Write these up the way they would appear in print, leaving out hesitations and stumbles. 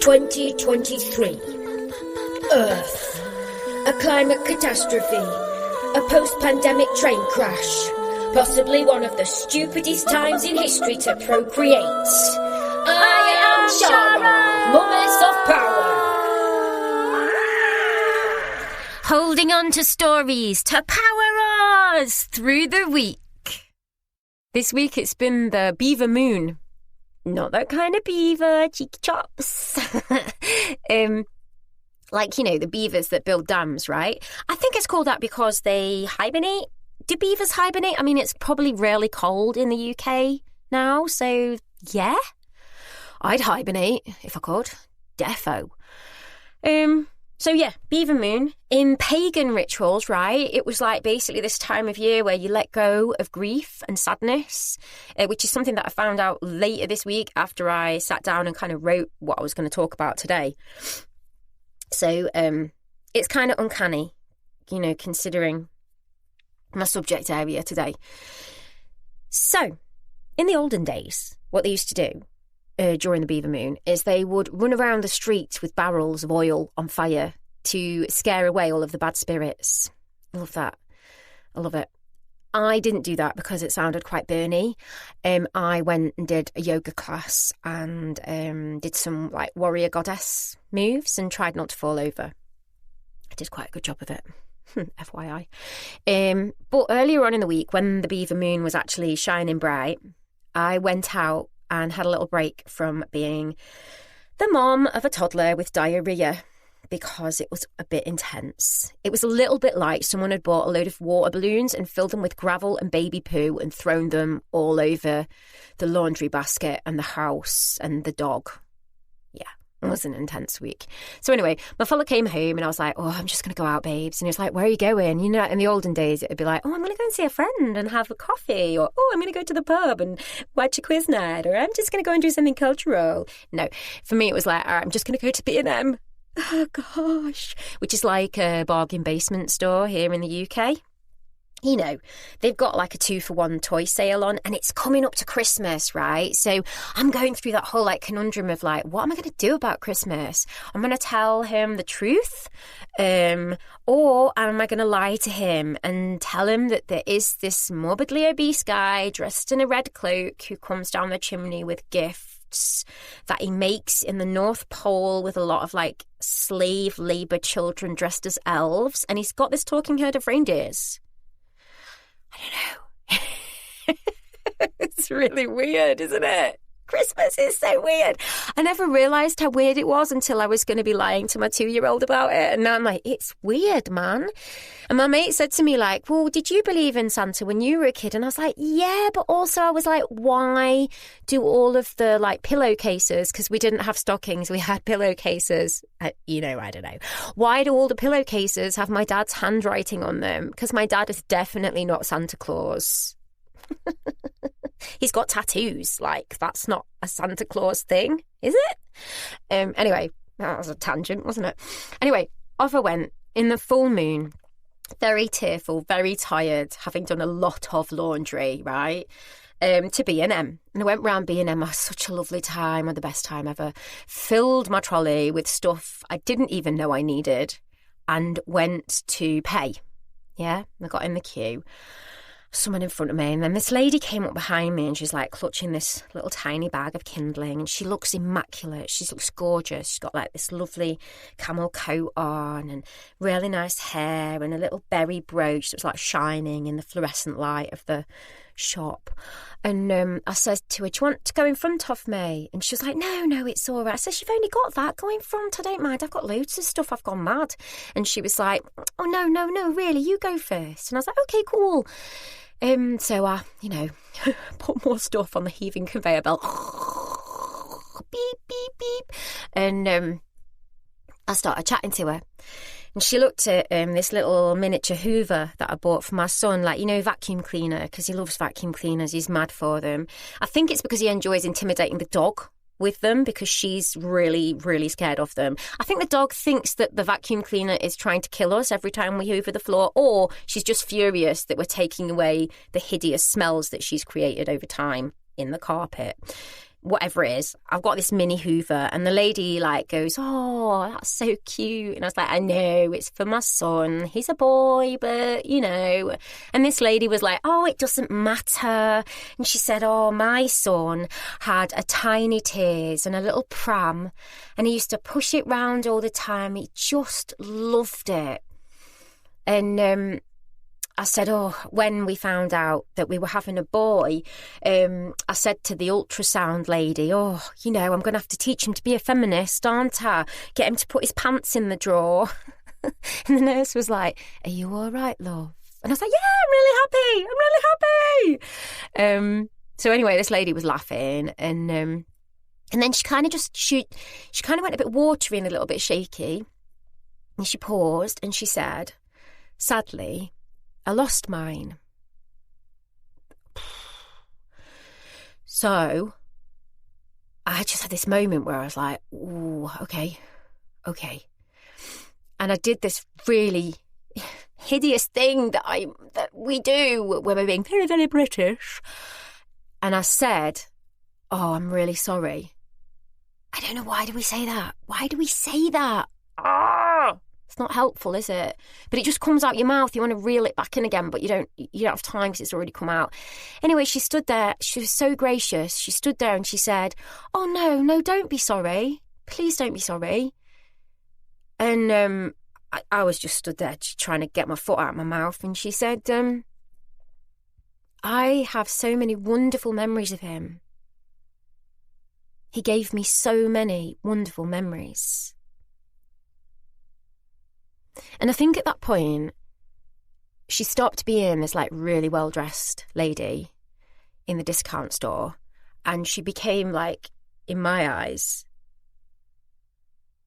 2023. Earth. A climate catastrophe. A post-pandemic train crash. Possibly one of the stupidest times in history to procreate. I am Shara, Mummers of Power. Holding on to stories to power us through the week. This week it's been the Beaver moon. Not that kind of beaver, cheeky chops. The beavers that build dams, right? I think it's called that because they hibernate. Do beavers hibernate? I mean, it's probably rarely cold in the UK now, so yeah. I'd hibernate if I could. Defo. So yeah, Beaver moon. In pagan rituals, right, it was like basically this time of year where you let go of grief and sadness, which is something that I found out later this week after I sat down and kind of wrote what I was going to talk about today. So it's kind of uncanny, considering my subject area today. So in the olden days, what they used to do during the Beaver moon is they would run around the streets with barrels of oil on fire to scare away all of the bad spirits. I love that. I love it. I didn't do that because it sounded quite burny. I went and did a yoga class and did some warrior goddess moves and tried not to fall over. I did quite a good job of it. FYI. But earlier on in the week, when the Beaver moon was actually shining bright, I went out and had a little break from being the mom of a toddler with diarrhea because it was a bit intense. It was a little bit like someone had bought a load of water balloons and filled them with gravel and baby poo and thrown them all over the laundry basket and the house and the dog. Yeah, it was an intense week. So anyway, my fella came home and I was like, oh, I'm just going to go out, babes. And he was like, where are you going? In the olden days, it would be like, oh, I'm going to go and see a friend and have a coffee. Or, oh, I'm going to go to the pub and watch a quiz night. Or I'm just going to go and do something cultural. No, for me, it was like, all right, I'm just going to go to B&M. Oh, gosh. Which is like a bargain basement store here in the UK. They've got like a 2-for-1 toy sale on and it's coming up to Christmas, right? So I'm going through that whole conundrum of what am I going to do about Christmas? I'm going to tell him the truth or am I going to lie to him and tell him that there is this morbidly obese guy dressed in a red cloak who comes down the chimney with gifts that he makes in the North Pole with a lot of slave labour children dressed as elves, and he's got this talking herd of reindeers. I don't know. It's really weird, isn't it? Christmas is so weird. I never realised how weird it was until I was going to be lying to my 2-year-old about it. And now I'm like, it's weird, man. And my mate said to me well, did you believe in Santa when you were a kid? And I was like, yeah, but also I was like, why do all of the pillowcases, because we didn't have stockings, we had pillowcases. I don't know. Why do all the pillowcases have my dad's handwriting on them? Because my dad is definitely not Santa Claus. He's got tattoos. That's not a Santa Claus thing, is it? Anyway, that was a tangent, wasn't it? Anyway, off I went in the full moon, very tearful, very tired, having done a lot of laundry, right? To B&M. And I went round B&M. I had such a lovely time, had the best time ever. Filled my trolley with stuff I didn't even know I needed and went to pay. Yeah, I got in the queue. Someone in front of me, and then this lady came up behind me and she's clutching this little tiny bag of kindling, and she looks immaculate. She looks gorgeous. She's got this lovely camel coat on and really nice hair and a little berry brooch that's shining in the fluorescent light of the shop. And I said to her, do you want to go in front of me? And she was like, no, it's all right. I said, you've only got that, go in front, I don't mind, I've got loads of stuff, I've gone mad. And she was like, oh no, really, you go first. And I was like, okay, cool. So I, put more stuff on the heaving conveyor belt. Beep, beep, beep. And I started chatting to her. And she looked at this little miniature hoover that I bought for my son, vacuum cleaner, because he loves vacuum cleaners. He's mad for them. I think it's because he enjoys intimidating the dog with them because she's really, really scared of them. I think the dog thinks that the vacuum cleaner is trying to kill us every time we hoover the floor, or she's just furious that we're taking away the hideous smells that she's created over time in the carpet. whatever it is. I've got this mini hoover, and the lady like goes, "Oh, that's so cute." And I was like, "I know, it's for my son. He's a boy, but you know." And this lady was like, "Oh, it doesn't matter." And she said, "Oh, my son had a tiny Tears and a little pram, and he used to push it round all the time. He just loved it." And I said, "Oh," when we found out that we were having a boy, I said to the ultrasound lady, "Oh, you know, I'm going to have to teach him to be a feminist, aren't I? Get him to put his pants in the drawer." And the nurse was like, "Are you all right, love?" And I was like, "Yeah, I'm really happy. So anyway, this lady was laughing, and then she kind of she kind of went a bit watery and a little bit shaky. And she paused and she said, "Sadly, I lost mine." So I just had this moment where I was like, "Ooh, okay." And I did this really hideous thing that we do when we're being very, very British. And I said, "Oh, I'm really sorry." I don't know, why do we say that? Why do we say that? It's not helpful, is it? But it just comes out your mouth. You want to reel it back in again, but you don't have time because it's already come out. Anyway, she stood there. She was so gracious. She stood there and she said, "Oh, no, don't be sorry. Please don't be sorry." And I was just stood there trying to get my foot out of my mouth. And she said, "I have so many wonderful memories of him. He gave me so many wonderful memories." And I think at that point, she stopped being this like really well-dressed lady in the discount store, and she became, like, in my eyes,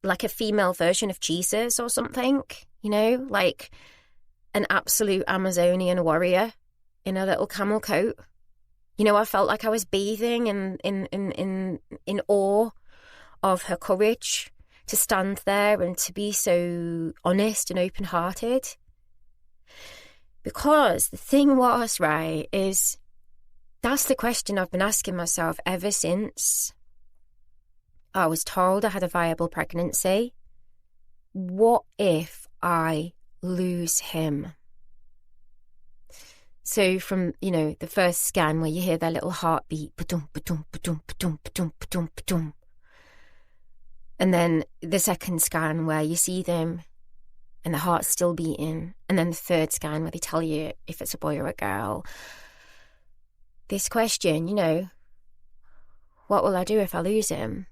like a female version of Jesus or something, you know, like an absolute Amazonian warrior in a little camel coat. You know, I felt like I was bathing in awe of her courage to stand there and to be so honest and open-hearted. Because the thing was, right, is that's the question I've been asking myself ever since I was told I had a viable pregnancy. What if I lose him? So from, you know, the first scan where you hear their little heartbeat, ba-dum, ba-dum, ba-dum, ba-dum, ba-dum, ba-dum, ba-dum. And then the second scan where you see them and the heart's still beating. And then the third scan where they tell you if it's a boy or a girl. This question, you know, what will I do if I lose him?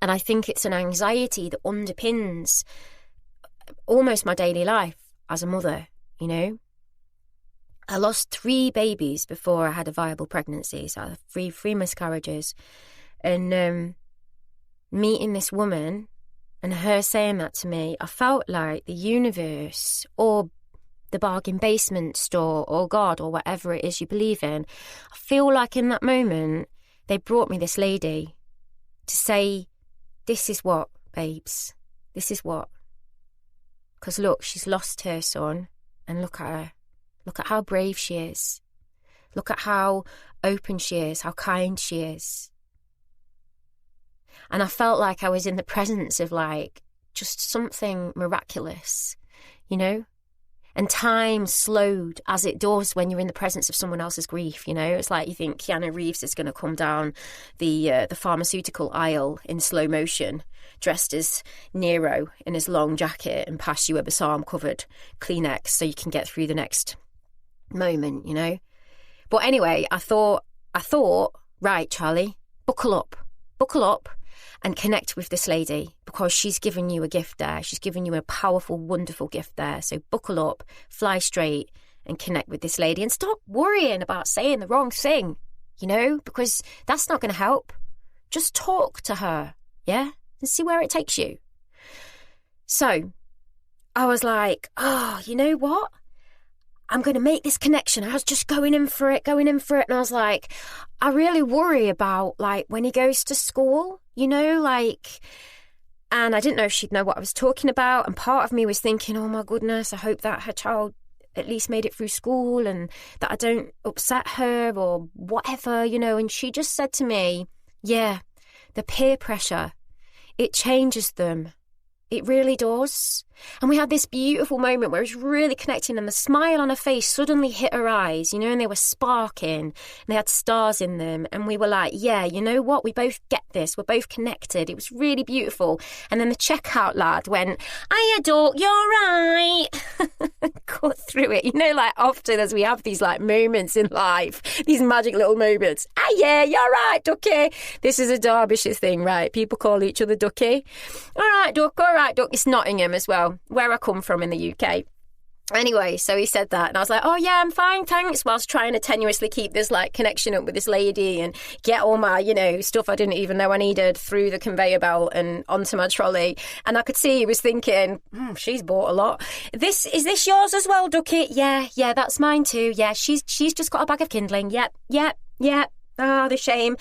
And I think it's an anxiety that underpins almost my daily life as a mother, you know. I lost 3 babies before I had a viable pregnancy, so I had 3 miscarriages. And meeting this woman and her saying that to me, I felt like the universe or the bargain basement store or God or whatever it is you believe in, I feel like in that moment they brought me this lady to say, "This is what, babes, this is what." Because look, she's lost her son, and look at her. Look at how brave she is. Look at how open she is, how kind she is. And I felt like I was in the presence of, like, just something miraculous, you know? And time slowed as it does when you're in the presence of someone else's grief, you know? It's like you think Keanu Reeves is going to come down the pharmaceutical aisle in slow motion, dressed as Nero in his long jacket, and pass you a Basarm-covered Kleenex so you can get through the next moment, you know? But anyway, I thought, right, Charlie, buckle up and connect with this lady, because she's given you a gift there. She's given you a powerful, wonderful gift there. So buckle up, fly straight and connect with this lady, and stop worrying about saying the wrong thing, you know, because that's not going to help. Just talk to her, yeah, and see where it takes you. So I was like, oh, you know what? I'm going to make this connection. I was just going in for it. And I was like, I really worry about, like, when he goes to school, you know, like, and I didn't know if she'd know what I was talking about. And part of me was thinking, oh my goodness, I hope that her child at least made it through school and that I don't upset her or whatever, you know. And she just said to me, yeah, the peer pressure, it changes them. It really does. And we had this beautiful moment where it was really connecting and the smile on her face suddenly hit her eyes, you know, and they were sparking and they had stars in them. And we were like, yeah, you know what? We both get this. We're both connected. It was really beautiful. And then the checkout lad went, hiya, duck, you're right. Cut through it. You know, like often as we have these like moments in life, these magic little moments. Ah, yeah, you're right, ducky. This is a Derbyshire thing, right? People call each other ducky. All right, duck, all right, duck. It's Nottingham as well, where I come from in the UK. Anyway, so he said that and I was like, oh yeah, I'm fine, thanks, whilst trying to tenuously keep this like connection up with this lady and get all my, you know, stuff I didn't even know I needed through the conveyor belt and onto my trolley. And I could see he was thinking, she's bought a lot. Is this yours as well, Ducky? Yeah, that's mine too. Yeah, she's just got a bag of kindling. Yep. Ah, the shame.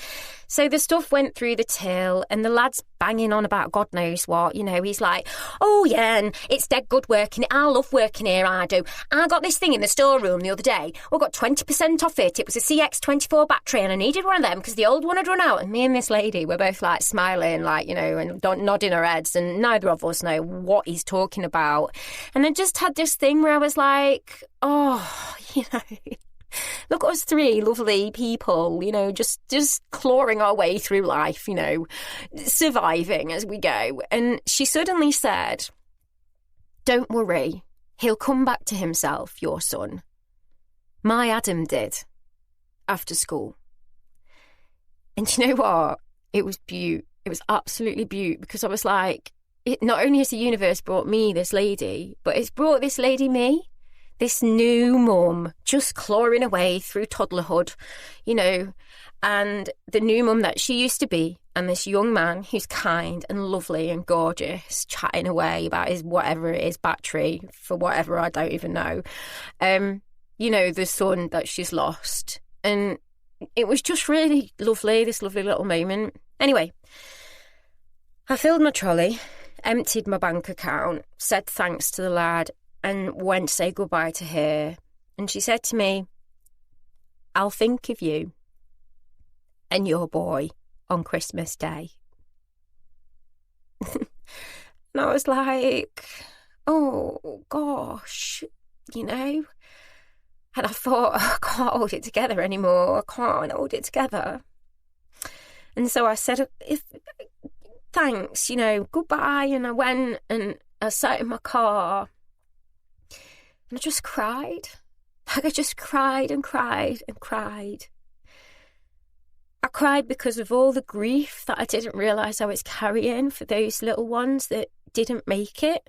So the stuff went through the till and the lad's banging on about God knows what. You know, he's like, oh yeah, and it's dead good working. I love working here, I do. I got this thing in the storeroom the other day. I got 20% off it. It was a CX24 battery and I needed one of them because the old one had run out. And me and this lady were both like smiling, like, you know, and nodding our heads, and neither of us know what he's talking about. And I just had this thing where I was like, oh, you know, look at us three lovely people, you know, just clawing our way through life, you know, surviving as we go. And she suddenly said, don't worry, he'll come back to himself, your son. My Adam did after school. And you know what? It was beaut. It was absolutely beaut, because I was like, not only has the universe brought me this lady, but it's brought this lady me. This new mum just clawing away through toddlerhood, you know, and the new mum that she used to be, and this young man who's kind and lovely and gorgeous, chatting away about his whatever it is, battery for whatever, I don't even know. You know, the son that she's lost. And it was just really lovely, this lovely little moment. Anyway, I filled my trolley, emptied my bank account, said thanks to the lad, and went to say goodbye to her. And she said to me, I'll think of you and your boy on Christmas Day. And I was like, oh, gosh, you know. And I thought, I can't hold it together anymore. I can't hold it together. And so I said, thanks, you know, goodbye. And I went and I sat in my car. And I just cried. Like I just cried and cried and cried. I cried because of all the grief that I didn't realise I was carrying for those little ones that didn't make it.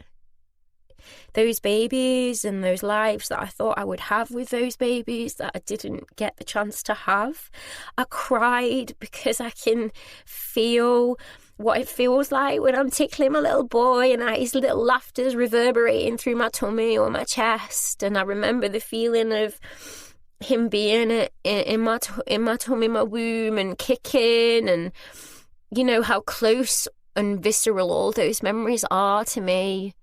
Those babies and those lives that I thought I would have with those babies that I didn't get the chance to have. I cried because I can feel what it feels like when I'm tickling my little boy and his little laughter's reverberating through my tummy or my chest. And I remember the feeling of him being in my tummy, my womb, and kicking, and you know how close and visceral all those memories are to me.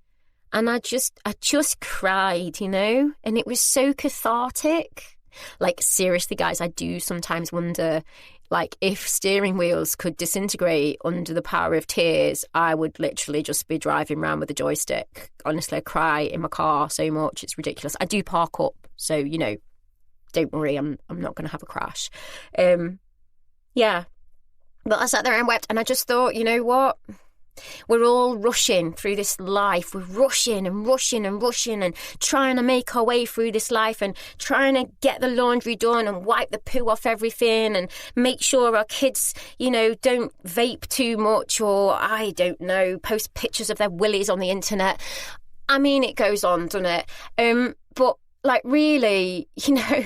And I just cried, you know, and it was so cathartic. Like, seriously, guys, I do sometimes wonder, like, if steering wheels could disintegrate under the power of tears, I would literally just be driving around with a joystick. Honestly, I cry in my car so much, it's ridiculous. I do park up, so, you know, don't worry, I'm not going to have a crash. Yeah. But I sat there and wept, and I just thought, you know what? We're all rushing through this life. We're rushing and trying to make our way through this life and trying to get the laundry done and wipe the poo off everything and make sure our kids, you know, don't vape too much, or, I don't know, post pictures of their willies on the internet. I mean, it goes on, doesn't it? But, like, really, you know,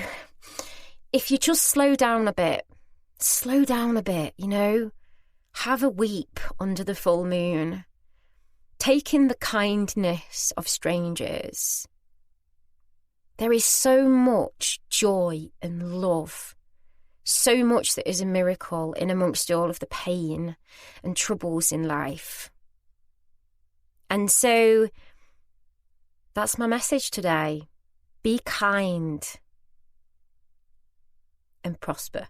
if you just slow down a bit, you know, have a weep under the full moon. Take in the kindness of strangers. There is so much joy and love, so much that is a miracle in amongst all of the pain and troubles in life. And so that's my message today. Be kind and prosper.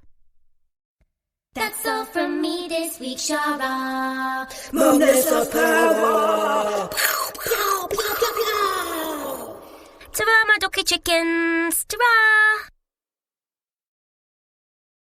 That's all from me this week, Shara. Moments of power. Pow, pow, pow, pow, pow. Ta-ra, my ducky chickens. Ta-ra.